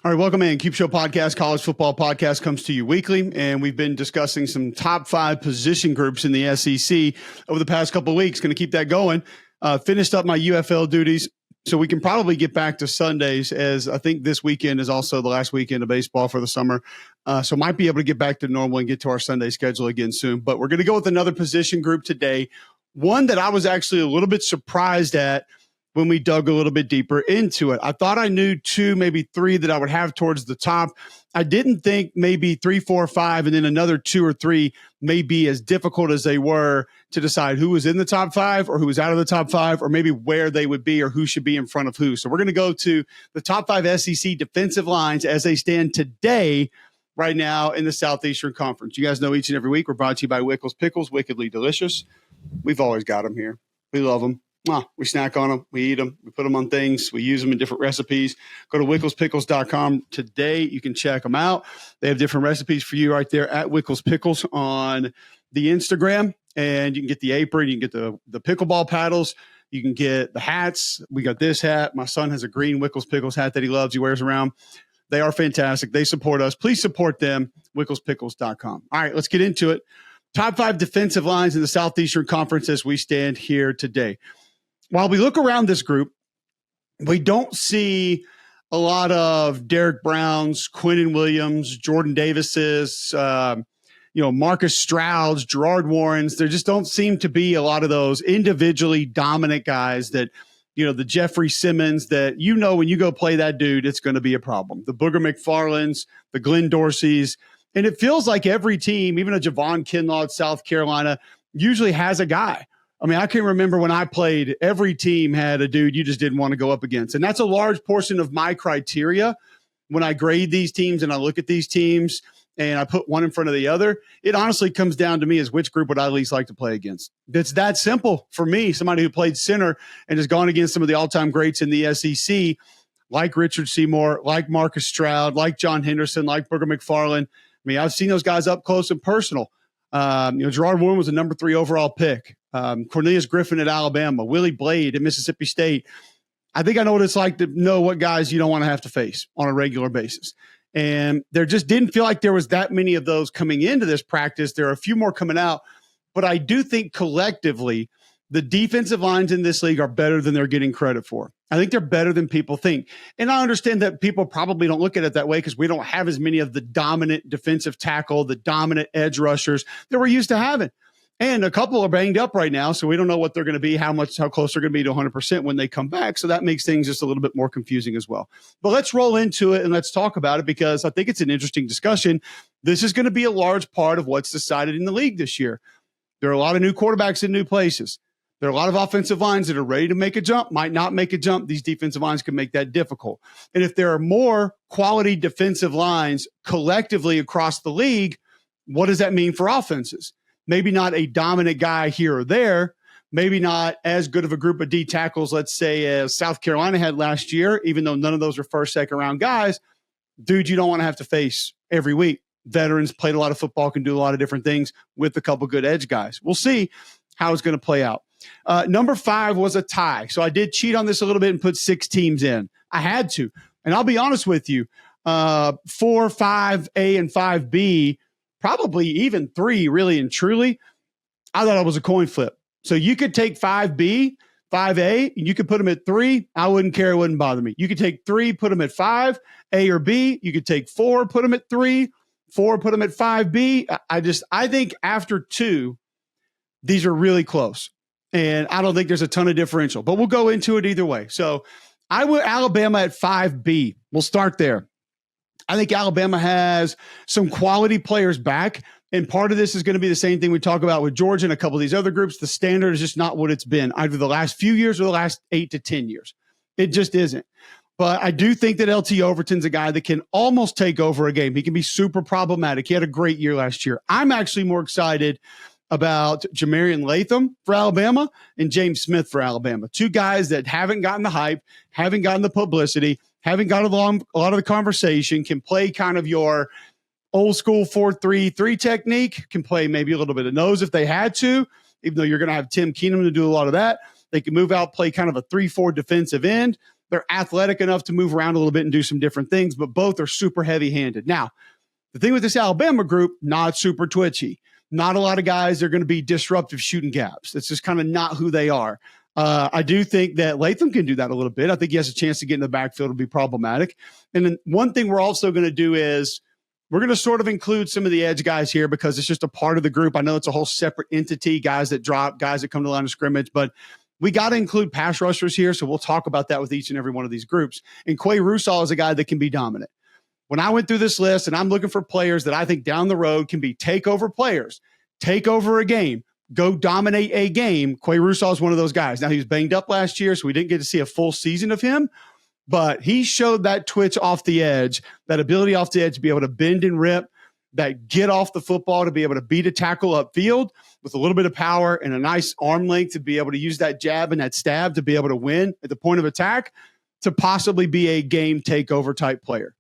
All right, welcome in. Cube Show Podcast, college football podcast comes to you weekly, and we've been discussing some top 5 position groups in the SEC over the past couple of weeks. Going to keep that going. Finished up my UFL duties, so we can probably get back to Sundays, as I think this weekend is also the last weekend of baseball for the summer. So might be able to get back to normal and get to our Sunday schedule again soon. But we're going to go with another position group today, one that I was actually a little bit surprised at when we dug a little bit deeper into it. I thought I knew 2, maybe 3 that I would have towards the top. I didn't think maybe 3, 4, 5, and then another 2 or 3 may be as difficult as they were to decide who was in the top 5 or who was out of the top 5, or maybe where they would be or who should be in front of who. So we're going to go to the top 5 SEC defensive lines as they stand today, right now in the Southeastern Conference. You guys know each and every week we're brought to you by Wickles Pickles, wickedly delicious. We've always got them here. We love them. We snack on them. We eat them. We put them on things. We use them in different recipes. Go to wicklespickles.com today. You can check them out. They have different recipes for you right there at Wickles Pickles on the Instagram. And you can get the apron. You can get the pickleball paddles. You can get the hats. We got this hat. My son has a green Wickles Pickles hat that he loves. He wears around. They are fantastic. They support us. Please support them. Wicklespickles.com. All right, let's get into it. Top 5 defensive lines in the Southeastern Conference as we stand here today. While we look around this group, we don't see a lot of Derek Browns, Quinnen Williams, Jordan Davises, Marcus Strouds, Gerard Warrens. There just don't seem to be a lot of those individually dominant guys that, the Jeffrey Simmons that, when you go play that dude, it's going to be a problem. The Booger McFarlands, the Glenn Dorseys. And it feels like every team, even a Javon Kinlaw at South Carolina, usually has a guy. I mean, I can remember when I played, every team had a dude you just didn't want to go up against. And that's a large portion of my criteria when I grade these teams and I look at these teams and I put one in front of the other. It honestly comes down to me as which group would I least like to play against. It's that simple for me, somebody who played center and has gone against some of the all-time greats in the SEC, like Richard Seymour, like Marcus Stroud, like John Henderson, like Booger McFarland. I mean, I've seen those guys up close and personal. Gerard Warren was a number 3 overall pick. Cornelius Griffin at Alabama, Willie Blade at Mississippi State. I think I know what it's like to know what guys you don't want to have to face on a regular basis. And there just didn't feel like there was that many of those coming into this practice. There are a few more coming out, but I do think collectively the defensive lines in this league are better than they're getting credit for. I think they're better than people think. And I understand that people probably don't look at it that way because we don't have as many of the dominant defensive tackle, the dominant edge rushers that we're used to having. And a couple are banged up right now, so we don't know what they're going to be, how close they're going to be to 100% when they come back. So that makes things just a little bit more confusing as well. But let's roll into it and let's talk about it because I think it's an interesting discussion. This is going to be a large part of what's decided in the league this year. There are a lot of new quarterbacks in new places. There are a lot of offensive lines that are ready to make a jump, might not make a jump. These defensive lines can make that difficult. And if there are more quality defensive lines collectively across the league, what does that mean for offenses? Maybe not a dominant guy here or there, maybe not as good of a group of D tackles, let's say, as South Carolina had last year, even though none of those are first, second round guys. Dude, you don't want to have to face every week. Veterans, played a lot of football, can do a lot of different things with a couple good edge guys. We'll see how it's going to play out. Number 5 was a tie. So I did cheat on this a little bit and put 6 teams in. I had to. And I'll be honest with you, 4, 5A, and 5B, probably even 3, really and truly, I thought it was a coin flip. So you could take 5B, 5A, and you could put them at 3. I wouldn't care. It wouldn't bother me. You could take 3, put them at 5, A or B. You could take 4, put them at 3, 4, put them at 5B. I think after 2, these are really close. And I don't think there's a ton of differential, but we'll go into it either way. So I would Alabama at 5B. We'll start there. I think Alabama has some quality players back, and part of this is going to be the same thing we talk about with Georgia and a couple of these other groups. The standard is just not what it's been either the last few years or the last 8 to 10 years. It just isn't. But I do think that LT Overton's a guy that can almost take over a game. He can be super problematic. He had a great year last year. I'm actually more excited about Jamarian Latham for Alabama and James Smith for Alabama. 2 guys that haven't gotten the hype, haven't gotten the publicity, haven't got a lot of the conversation, can play kind of your old school 4-3-3 technique, can play maybe a little bit of nose if they had to, even though you're going to have Tim Keenum to do a lot of that. They can move out, play kind of a 3-4 defensive end. They're athletic enough to move around a little bit and do some different things, but both are super heavy-handed. Now, the thing with this Alabama group, not super twitchy. Not a lot of guys are going to be disruptive shooting gaps. That's just kind of not who they are. I do think that Latham can do that a little bit. I think he has a chance to get in the backfield and be problematic. And then one thing we're also going to do is we're going to sort of include some of the edge guys here because it's just a part of the group. I know it's a whole separate entity, guys that drop, guys that come to the line of scrimmage, but we got to include pass rushers here. So we'll talk about that with each and every one of these groups. And Quay Rusal is a guy that can be dominant. When I went through this list and I'm looking for players that I think down the road can be takeover players, take over a game, go dominate a game, Quay Rusal is one of those guys. Now, he was banged up last year, so we didn't get to see a full season of him, but he showed that twitch off the edge, that ability off the edge to be able to bend and rip, that get off the football to be able to beat a tackle upfield with a little bit of power and a nice arm length to be able to use that jab and that stab to be able to win at the point of attack to possibly be a game takeover type player.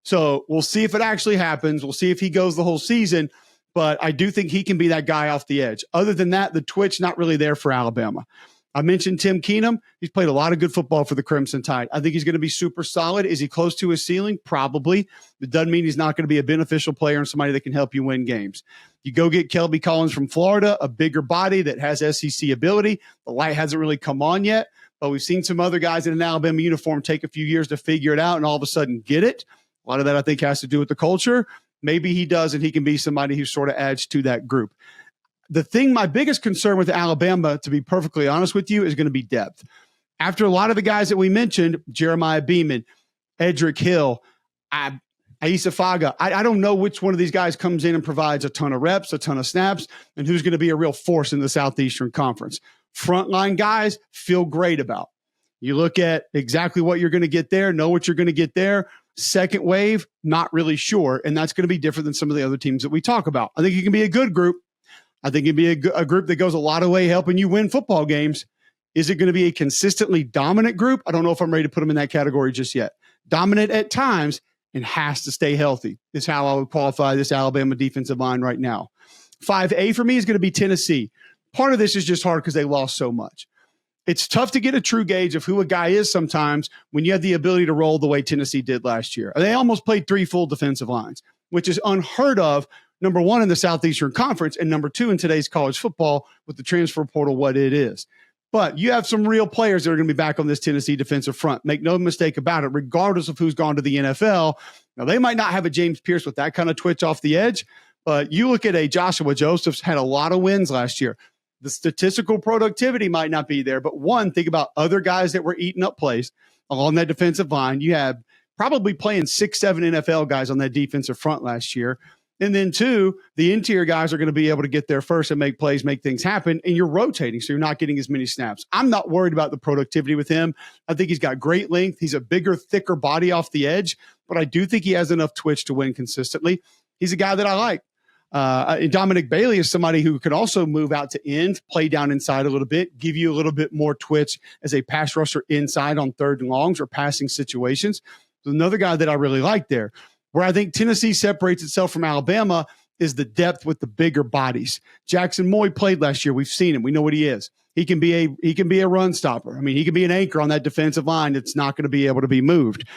So we'll see if it actually happens. We'll see if he goes the whole season. But I do think he can be that guy off the edge. Other than that, the twitch not really there for Alabama. I mentioned Tim Keenum. He's played a lot of good football for the Crimson Tide. I think he's going to be super solid. Is he close to his ceiling? Probably. It doesn't mean he's not going to be a beneficial player and somebody that can help you win games. You go get Kelby Collins from Florida, a bigger body that has SEC ability. The light hasn't really come on yet, but we've seen some other guys in an Alabama uniform take a few years to figure it out and all of a sudden get it. A lot of that, I think, has to do with the culture. Maybe he does, and he can be somebody who sort of adds to that group. The thing, my biggest concern with Alabama, to be perfectly honest with you, is going to be depth. After a lot of the guys that we mentioned, Jeremiah Beeman, Edric Hill, Aissa Faga, I don't know which one of these guys comes in and provides a ton of reps, a ton of snaps, and who's going to be a real force in the Southeastern Conference. Frontline guys feel great about. You look at exactly what you're going to get there, know what you're going to get there. Second wave, not really sure. And that's going to be different than some of the other teams that we talk about. I think it can be a good group. I think it'd be a group that goes a lot of way helping you win football games. Is it going to be a consistently dominant group? I don't know if I'm ready to put them in that category just yet. Dominant at times and has to stay healthy is how I would qualify this Alabama defensive line right now. 5A for me is going to be Tennessee. Part of this is just hard because they lost so much. It's tough to get a true gauge of who a guy is sometimes when you have the ability to roll the way Tennessee did last year. They almost played 3 full defensive lines, which is unheard of, number one, in the Southeastern Conference, and number two, in today's college football with the transfer portal, what it is. But you have some real players that are going to be back on this Tennessee defensive front. Make no mistake about it, regardless of who's gone to the NFL. Now, they might not have a James Pierce with that kind of twitch off the edge, but you look at a Joshua Josephs, had a lot of wins last year. The statistical productivity might not be there, but one, think about other guys that were eating up plays along that defensive line. You have probably playing 6-7 NFL guys on that defensive front last year. And then two, the interior guys are going to be able to get there first and make plays, make things happen. And you're rotating, so you're not getting as many snaps. I'm not worried about the productivity with him. I think he's got great length. He's a bigger, thicker body off the edge, but I do think he has enough twitch to win consistently. He's a guy that I like. Dominic Bailey is somebody who could also move out to end, play down inside a little bit, give you a little bit more twitch as a pass rusher inside on third and longs or passing situations. So another guy that I really like there. Where I think Tennessee separates itself from Alabama is the depth with the bigger bodies. Jackson Moy played last year. We've seen him. We know what he is. He can be a run stopper. I mean, he can be an anchor on that defensive line that's not going to be able to be moved.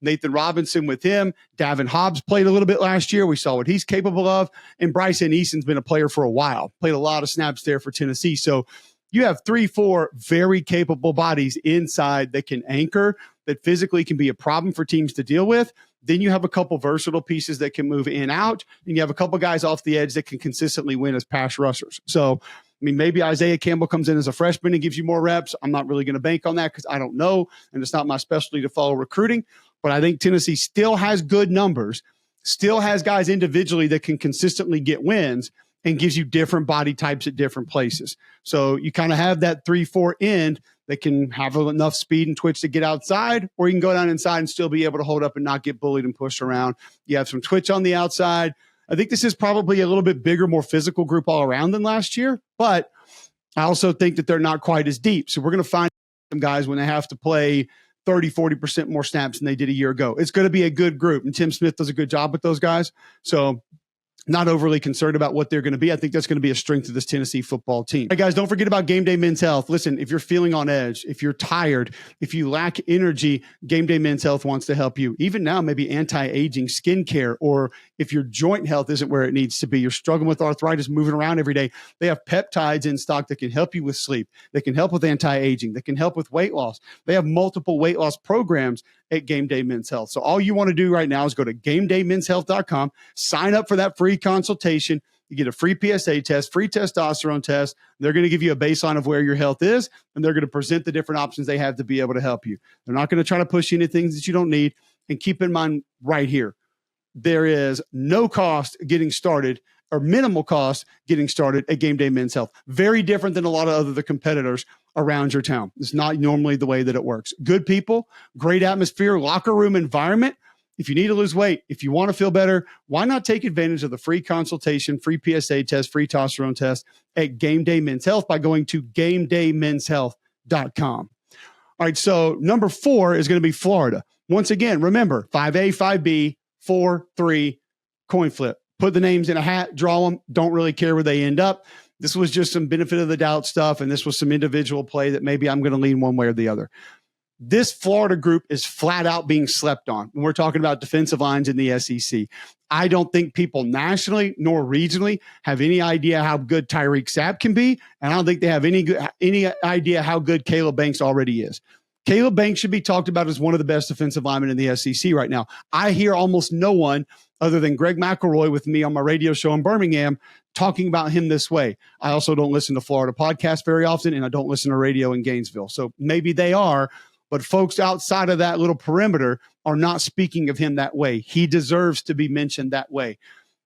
Nathan Robinson with him. Davin Hobbs played a little bit last year. We saw what he's capable of. And Bryson Easton's been a player for a while. Played a lot of snaps there for Tennessee. So you have 3-4 very capable bodies inside that can anchor, that physically can be a problem for teams to deal with. Then you have a couple versatile pieces that can move in out, and you have a couple guys off the edge that can consistently win as pass rushers. So, I mean, maybe Isaiah Campbell comes in as a freshman and gives you more reps. I'm not really going to bank on that because I don't know, and it's not my specialty to follow recruiting. But I think Tennessee still has good numbers, still has guys individually that can consistently get wins, and gives you different body types at different places. So you kind of have that 3-4 end that can have enough speed and twitch to get outside, or you can go down inside and still be able to hold up and not get bullied and pushed around. You have some twitch on the outside. I think this is probably a little bit bigger, more physical group all around than last year, but I also think that they're not quite as deep. So we're going to find some guys when they have to play 30, 40% more snaps than they did a year ago. It's going to be a good group, and Tim Smith does a good job with those guys. So Not overly concerned about what they're going to be. I think that's going to be a strength of this Tennessee football team. All right, guys, don't forget about Game Day Men's Health. Listen, if you're feeling on edge, if you're tired, if you lack energy, Game Day Men's Health wants to help you. Even now, maybe anti-aging skincare, or if your joint health isn't where it needs to be, you're struggling with arthritis, moving around every day, they have peptides in stock that can help you with sleep. They can help with anti-aging. They can help with weight loss. They have multiple weight loss programs at Game Day Men's Health. So all you want to do right now is go to GameDayMen'sHealth.com, sign up for that free consultation. You get a free PSA test, free testosterone test. They're going to give you a baseline of where your health is, and they're going to present the different options they have to be able to help you. They're not going to try to push you into things that you don't need. And keep in mind right here, there is no cost getting started, or minimal cost getting started at Game Day Men's Health. Very different than a lot of other competitors around your town. It's not normally the way that it works. Good people, great atmosphere, locker room environment. If you need to lose weight, if you want to feel better, why not take advantage of the free consultation, free PSA test, free testosterone test at Game Day Men's Health by going to GameDayMen'sHealth.com. All right, so number 4 is going to be Florida. Once again, remember, 5A, 5B, 4, 3, coin flip. Put the names in a hat, draw them, don't really care where they end up. This was just some benefit of the doubt stuff, and this was some individual play that maybe I'm going to lean one way or the other. This Florida group is flat out being slept on when we're talking about defensive lines in the SEC. I don't think people nationally nor regionally have any idea how good Tyreek Sapp can be, and I don't think they have any idea how good Caleb Banks already is. Caleb Banks should be talked about as one of the best defensive linemen in the SEC right now. I hear almost no one other than Greg McElroy with me on my radio show in Birmingham talking about him this way. I also don't listen to Florida podcasts very often, and I don't listen to radio in Gainesville. So maybe they are, but folks outside of that little perimeter are not speaking of him that way. He deserves to be mentioned that way.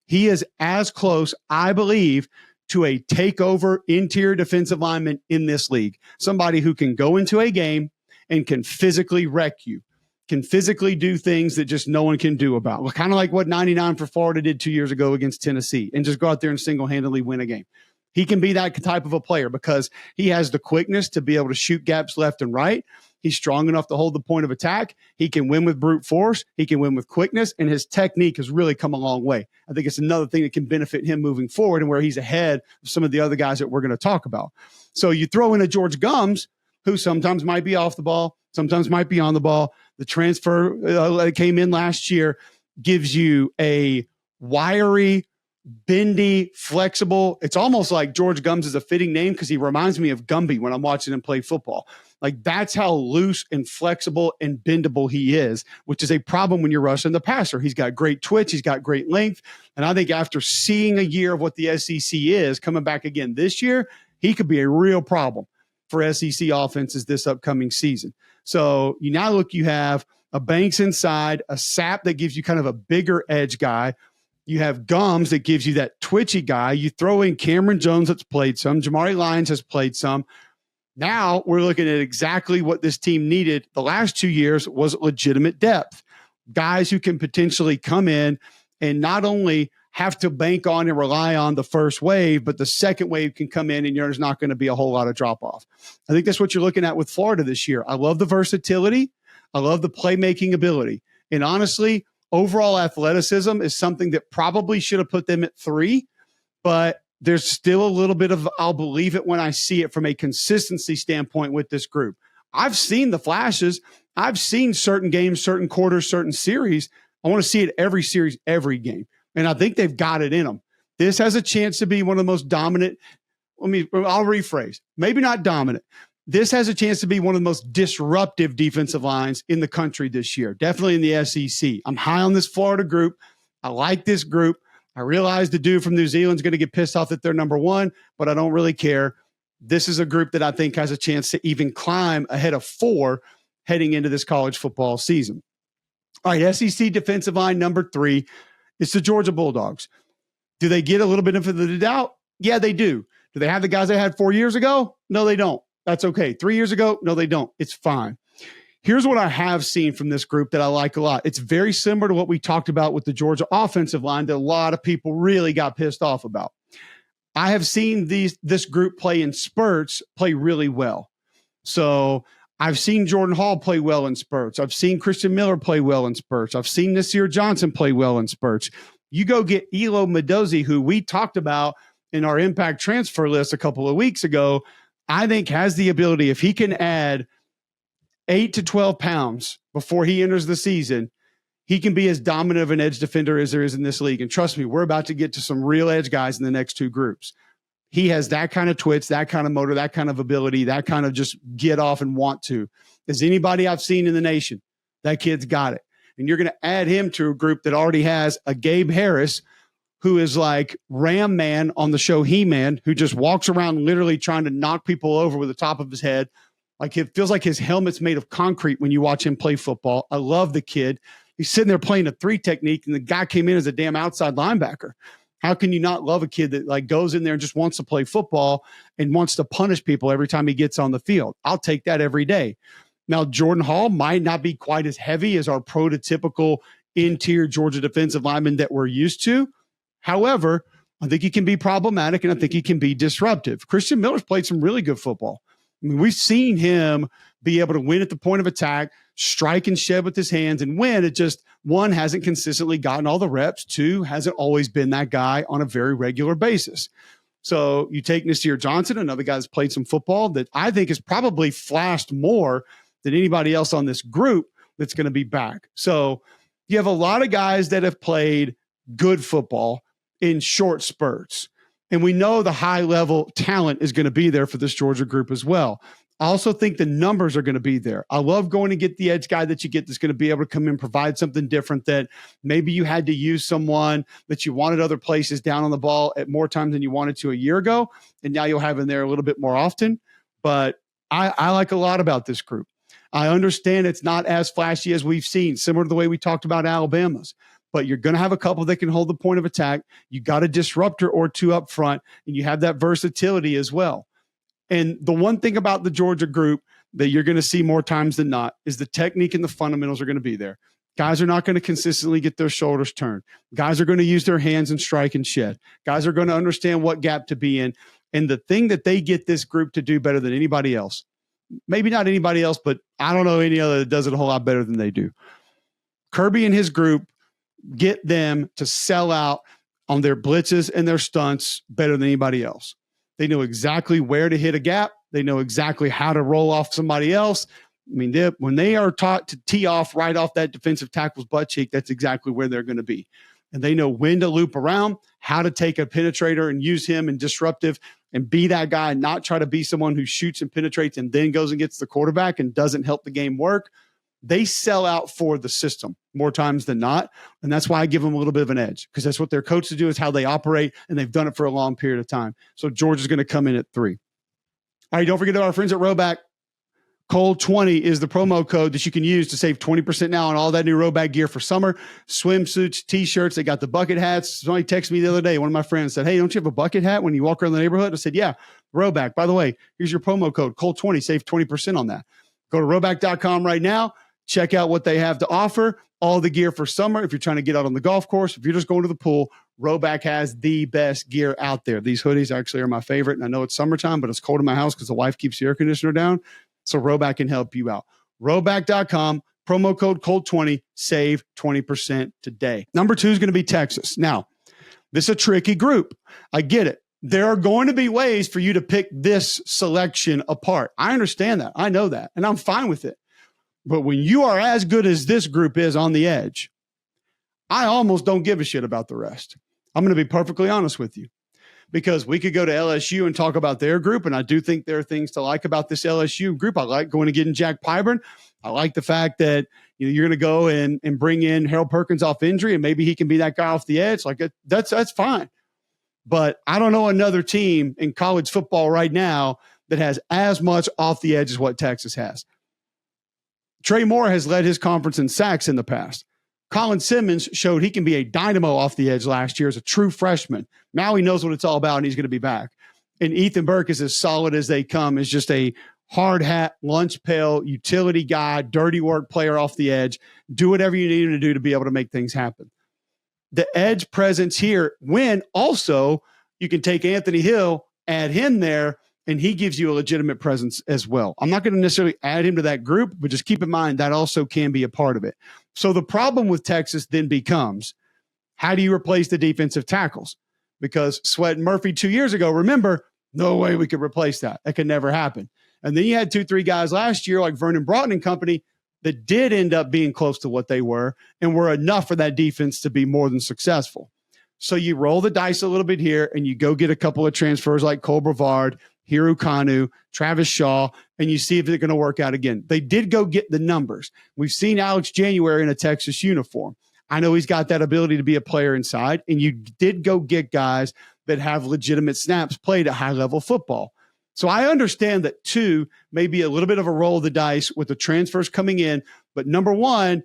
He is as close, I believe, to a takeover interior defensive lineman in this league. Somebody who can go into a game and can physically wreck you, can physically do things that just no one can do about. Well, kind of like what 99 for Florida did 2 years ago against Tennessee, and just go out there and single-handedly win a game. He can be that type of a player because he has the quickness to be able to shoot gaps left and right. He's strong enough to hold the point of attack. He can win with brute force. He can win with quickness, and his technique has really come a long way. I think it's another thing that can benefit him moving forward and where he's ahead of some of the other guys that we're going to talk about. So you throw in a George Gums, who sometimes might be off the ball, sometimes might be on the ball. The transfer that came in last year gives you a wiry, bendy, flexible. It's almost like George Gums is a fitting name because he reminds me of Gumby when I'm watching him play football. Like, that's how loose and flexible and bendable he is, which is a problem when you're rushing the passer. He's got great twitch. He's got great length. And I think after seeing a year of what the SEC is coming back again this year, he could be a real problem for SEC offenses this upcoming season. So you have a Banks inside, a Sapp that gives you kind of a bigger edge guy. You have Gums that gives you that twitchy guy. You throw in Cameron Jones that's played some. Jamari Lyons has played some. Now we're looking at exactly what this team needed the last 2 years was legitimate depth. Guys who can potentially come in and not only have to bank on and rely on the first wave, but the second wave can come in and there's not going to be a whole lot of drop off. I think that's what you're looking at with Florida this year. I love the versatility. I love the playmaking ability. And honestly, overall athleticism is something that probably should have put them at 3, but there's still a little bit of, I'll believe it when I see it from a consistency standpoint with this group. I've seen the flashes. I've seen certain games, certain quarters, certain series. I want to see it every series, every game. And I think they've got it in them. This has a chance to be one of the most dominant. I'll rephrase. Maybe not dominant. This has a chance to be one of the most disruptive defensive lines in the country this year. Definitely in the SEC. I'm high on this Florida group. I like this group. I realize the dude from New Zealand's going to get pissed off that they're number 1, but I don't really care. This is a group that I think has a chance to even climb ahead of 4 heading into this college football season. All right, SEC defensive line number 3. It's the Georgia Bulldogs. Do they get a little bit of the doubt? Yeah, they do. Do they have the guys they had 4 years ago? No, they don't. That's okay. 3 years ago? No, they don't. It's fine. Here's what I have seen from this group that I like a lot. It's very similar to what we talked about with the Georgia offensive line that a lot of people really got pissed off about. I have seen this group play in spurts, play really well. So I've seen Jordan Hall play well in spurts. I've seen Christian Miller play well in spurts. I've seen Nasir Johnson play well in spurts. You go get Elo Mendoza, who we talked about in our impact transfer list a couple of weeks ago. I think has the ability, if he can add 8 to 12 pounds before he enters the season, he can be as dominant of an edge defender as there is in this league. And trust me, we're about to get to some real edge guys in the next two groups. He has that kind of twitch, that kind of motor, that kind of ability, that kind of just get off and want to. As anybody I've seen in the nation, that kid's got it. And you're going to add him to a group that already has a Gabe Harris, who is like Ram Man on the show He-Man, who just walks around literally trying to knock people over with the top of his head. Like it feels like his helmet's made of concrete when you watch him play football. I love the kid. He's sitting there playing a 3 technique, and the guy came in as a damn outside linebacker. How can you not love a kid that like goes in there and just wants to play football and wants to punish people every time he gets on the field? I'll take that every day. Now, Jordan Hall might not be quite as heavy as our prototypical interior Georgia defensive lineman that we're used to. However, I think he can be problematic, and I think he can be disruptive. Christian Miller's played some really good football. I mean, we've seen him be able to win at the point of attack, strike and shed with his hands and win. It just, one, hasn't consistently gotten all the reps. Two, hasn't always been that guy on a very regular basis. So you take Nasir Johnson, another guy that's played some football that I think has probably flashed more than anybody else on this group that's going to be back. So you have a lot of guys that have played good football in short spurts. And we know the high level talent is going to be there for this Georgia group as well. I also think the numbers are going to be there. I love going to get the edge guy that you get that's going to be able to come in and provide something different, that maybe you had to use someone that you wanted other places down on the ball at more times than you wanted to a year ago. And now you'll have in there a little bit more often. But I like a lot about this group. I understand it's not as flashy as we've seen, similar to the way we talked about Alabama's. But you're going to have a couple that can hold the point of attack. You got a disruptor or two up front, and you have that versatility as well. And the one thing about the Georgia group that you're going to see more times than not is the technique and the fundamentals are going to be there. Guys are not going to consistently get their shoulders turned. Guys are going to use their hands and strike and shed. Guys are going to understand what gap to be in. And the thing that they get this group to do better than anybody else, maybe not anybody else, but I don't know any other that does it a whole lot better than they do. Kirby and his group get them to sell out on their blitzes and their stunts better than anybody else. They know exactly where to hit a gap. They know exactly how to roll off somebody else. I mean, when they are taught to tee off right off that defensive tackle's butt cheek, that's exactly where they're going to be. And they know when to loop around, how to take a penetrator and use him and disruptive and be that guy and not try to be someone who shoots and penetrates and then goes and gets the quarterback and doesn't help the game work. They sell out for the system more times than not. And that's why I give them a little bit of an edge, because that's what their coaches do, is how they operate, and they've done it for a long period of time. So Georgia's going to come in at 3. All right, don't forget about our friends at Roback. Cole20 is the promo code that you can use to save 20% now on all that new Roback gear for summer. Swimsuits, T-shirts, they got the bucket hats. Somebody texted me the other day. One of my friends said, hey, don't you have a bucket hat when you walk around the neighborhood? I said, yeah, Roback. By the way, here's your promo code, Cole20, save 20% on that. Go to roback.com right now. Check out what they have to offer, all the gear for summer. If you're trying to get out on the golf course, if you're just going to the pool, Roback has the best gear out there. These hoodies actually are my favorite. And I know it's summertime, but it's cold in my house because the wife keeps the air conditioner down. So Roback can help you out. Roback.com, promo code Colt20, save 20% today. Number 2 is going to be Texas. Now, this is a tricky group. I get it. There are going to be ways for you to pick this selection apart. I understand that. I know that. And I'm fine with it. But when you are as good as this group is on the edge, I almost don't give a shit about the rest. I'm going to be perfectly honest with you, because we could go to LSU and talk about their group, and I do think there are things to like about this LSU group. I like going to get in Jack Pyburn. I like the fact that you're going to go and bring in Harold Perkins off injury, and maybe he can be that guy off the edge. Like that's fine. But I don't know another team in college football right now that has as much off the edge as what Texas has. Trey Moore has led his conference in sacks in the past. Colin Simmons showed he can be a dynamo off the edge last year as a true freshman. Now he knows what it's all about, and he's going to be back. And Ethan Burke is as solid as they come, is just a hard hat, lunch pail, utility guy, dirty work player off the edge. Do whatever you need him to do to be able to make things happen. The edge presence here, when also you can take Anthony Hill, add him there, and he gives you a legitimate presence as well. I'm not going to necessarily add him to that group, but just keep in mind that also can be a part of it. So the problem with Texas then becomes, How do you replace the defensive tackles? Because Sweat and Murphy 2 years ago, remember, no way we could replace that. That could never happen. And then you had 2-3 guys last year like Vernon Broughton and company that did end up being close to what they were and were enough for that defense to be more than successful. So you roll the dice a little bit here and you go get a couple of transfers like Cole Brevard, Hiru Kanu, Travis Shaw, and you see if they're going to work out again. They did go get the numbers. We've seen Alex January in a Texas uniform. I know he's got that ability to be a player inside, and you did go get guys that have legitimate snaps played at high-level football. So I understand that, too, maybe a little bit of a roll of the dice with the transfers coming in. But number one,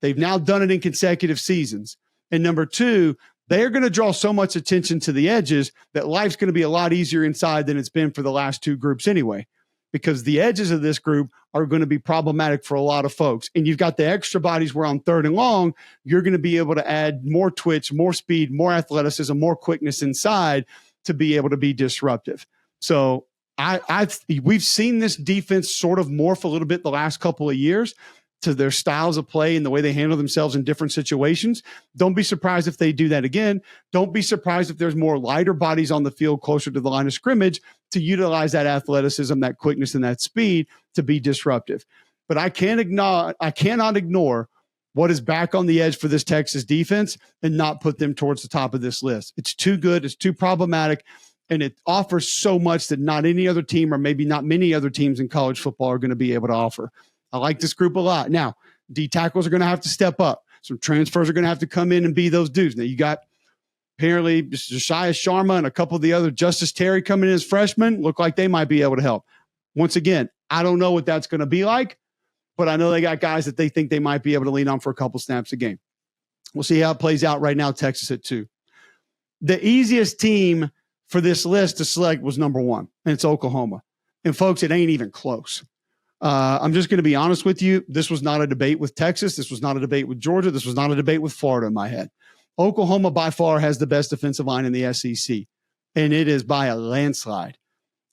they've now done it in consecutive seasons. And number two, they're going to draw so much attention to the edges that life's going to be a lot easier inside than it's been for the last two groups anyway, because the edges of this group are going to be problematic for a lot of folks. And you've got the extra bodies where on 3rd and long, you're going to be able to add more twitch, more speed, more athleticism, more quickness inside to be able to be disruptive. So we've seen this defense sort of morph a little bit the last couple of years to their styles of play and the way they handle themselves in different situations. Don't be surprised if they do that again. Don't be surprised if there's more lighter bodies on the field closer to the line of scrimmage to utilize that athleticism, that quickness, and that speed to be disruptive. But I cannot ignore what is back on the edge for this Texas defense and not put them towards the top of this list. It's too good. It's too problematic. And it offers so much that not any other team, or maybe not many other teams in college football, are going to be able to offer. I like this group a lot. Now, D tackles are going to have to step up. Some transfers are going to have to come in and be those dudes. Now, you got apparently Josiah Sharma and a couple of the other Justice Terry coming in as freshmen. Look like they might be able to help. Once again, I don't know what that's going to be like, but I know they got guys that they think they might be able to lean on for a couple snaps a game. We'll see how it plays out right now. Texas at 2. The easiest team for this list to select was number 1, and it's Oklahoma. And folks, it ain't even close. I'm just going to be honest with you. This was not a debate with Texas. This was not a debate with Georgia. This was not a debate with Florida in my head. Oklahoma by far has the best defensive line in the SEC, and it is by a landslide.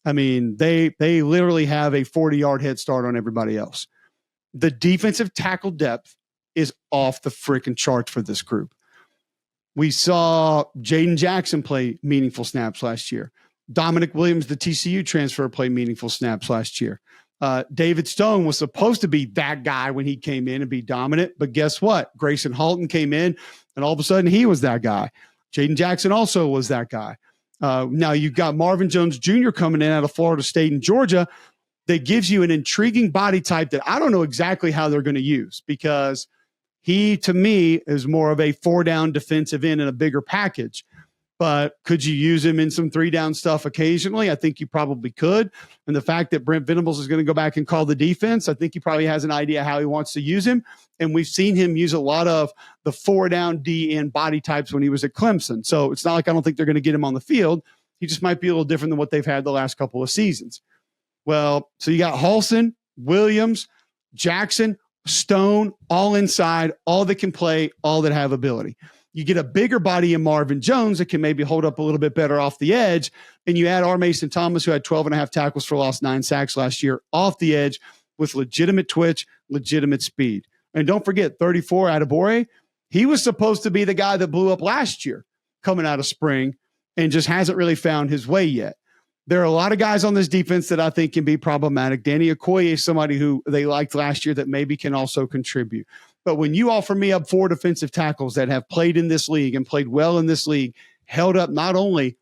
I mean, they literally have a 40-yard head start on everybody else. The defensive tackle depth is off the freaking charts for this group. We saw Jaden Jackson play meaningful snaps last year. Dominic Williams, the TCU transfer, played meaningful snaps last year. David Stone was supposed to be that guy when he came in and be dominant, but guess what? Grayson Halton came in, and all of a sudden he was that guy. Jaden Jackson also was that guy. Now you've got Marvin Jones Jr. coming in out of Florida State and Georgia. That gives you an intriguing body type that I don't know exactly how they're going to use, because he, to me, is more of a 4-down defensive end in a bigger package. But could you use him in some 3-down stuff occasionally? I think you probably could. And the fact that Brent Venables is going to go back and call the defense, I think he probably has an idea how he wants to use him. And we've seen him use a lot of the 4-down D end body types when he was at Clemson. So it's not like I don't think they're going to get him on the field. He just might be a little different than what they've had the last couple of seasons. Well, so you got Halson, Williams, Jackson, Stone, all inside, all that can play, all that have ability. You get a bigger body in Marvin Jones that can maybe hold up a little bit better off the edge. And you add R. Mason Thomas, who had 12.5 tackles for loss, 9 sacks last year, off the edge with legitimate twitch, legitimate speed. And don't forget, 34, Adebawore, he was supposed to be the guy that blew up last year coming out of spring and just hasn't really found his way yet. There are a lot of guys on this defense that I think can be problematic. Danny Okoye is somebody who they liked last year that maybe can also contribute. But when you offer me up 4 defensive tackles that have played in this league and played well in this league, held up not only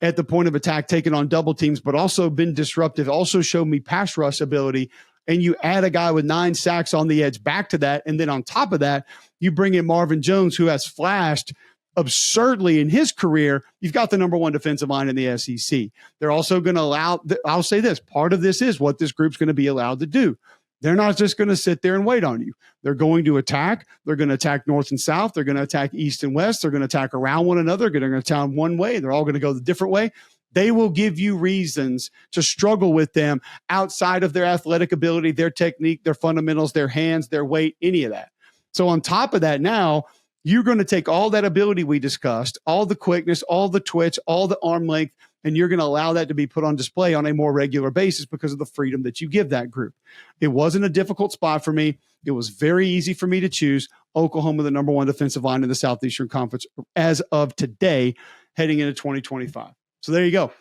at the point of attack, taking on double teams, but also been disruptive, also showed me pass rush ability, and you add a guy with 9 sacks on the edge back to that, and then on top of that, you bring in Marvin Jones, who has flashed absurdly in his career, you've got the number 1 defensive line in the SEC. They're also going to allow, I'll say this, part of this is what this group's going to be allowed to do. They're not just going to sit there and wait on you. They're going to attack. They're going to attack north and south. They're going to attack east and west. They're going to attack around one another. They're going to attack one way. They're all going to go the different way. They will give you reasons to struggle with them outside of their athletic ability, their technique, their fundamentals, their hands, their weight, any of that. So on top of that, now you're going to take all that ability we discussed, all the quickness, all the twitch, all the arm length, and you're going to allow that to be put on display on a more regular basis because of the freedom that you give that group. It wasn't a difficult spot for me. It was very easy for me to choose Oklahoma, the number one defensive line in the Southeastern Conference as of today, heading into 2025. So there you go.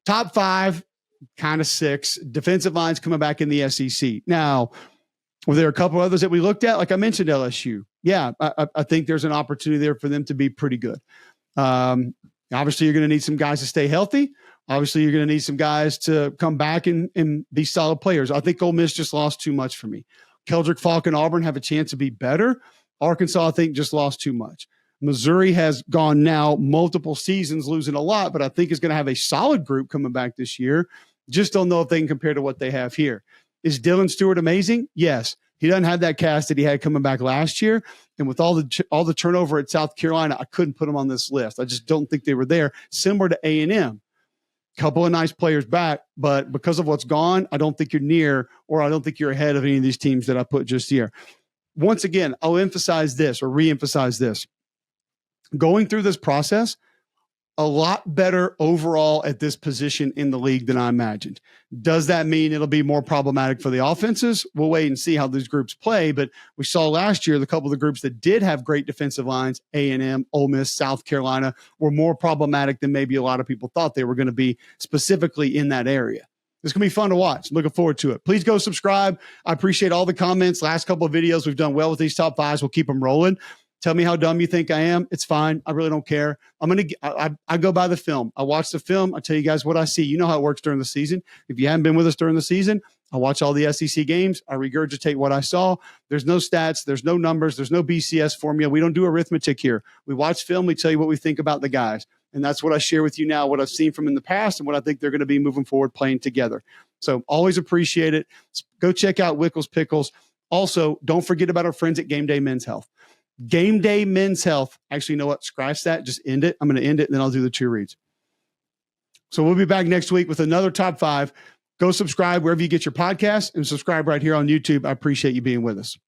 Top 5, kind of 6 defensive lines coming back in the SEC. Now, were there a couple others that we looked at? Like I mentioned, LSU. Yeah, I think there's an opportunity there for them to be pretty good. Obviously, you're going to need some guys to stay healthy. Obviously, you're going to need some guys to come back and be solid players. I think Ole Miss just lost too much for me. Keldrick, Falk, and Auburn have a chance to be better. Arkansas, I think, just lost too much. Missouri has gone now multiple seasons losing a lot, but I think is going to have a solid group coming back this year. Just don't know if they can compare to what they have here. Is Dylan Stewart amazing? Yes. He doesn't have that cast that he had coming back last year. And with all the turnover at South Carolina, I couldn't put him on this list. I just don't think they were there. Similar to A&M. Couple of nice players back, but because of what's gone, I don't think you're near, or I don't think you're ahead of any of these teams that I put just here. Once again, I'll emphasize this or re-emphasize this. Going through this process, a lot better overall at this position in the league than I imagined. Does that mean it'll be more problematic for the offenses? We'll wait and see how these groups play, but we saw last year the couple of the groups that did have great defensive lines, A&M, Ole Miss, South Carolina, were more problematic than maybe a lot of people thought they were going to be specifically in that area. It's going to be fun to watch. Looking forward to it. Please go subscribe. I appreciate all the comments. Last couple of videos, we've done well with these top 5s. We'll keep them rolling. Tell me how dumb you think I am. It's fine. I really don't care. I go by the film. I watch the film. I tell you guys what I see. You know how it works during the season. If you haven't been with us during the season, I watch all the SEC games. I regurgitate what I saw. There's no stats. There's no numbers. There's no BCS formula. We don't do arithmetic here. We watch film. We tell you what we think about the guys. And that's what I share with you now, what I've seen from in the past and what I think they're going to be moving forward playing together. So always appreciate it. Go check out Wickles Pickles. Also, don't forget about our friends at Game Day Men's Health. Game Day Men's Health. Actually, you know what? Scratch that. Just end it. I'm going to end it, and then I'll do the 2 reads. So we'll be back next week with another top 5. Go subscribe wherever you get your podcasts and subscribe right here on YouTube. I appreciate you being with us.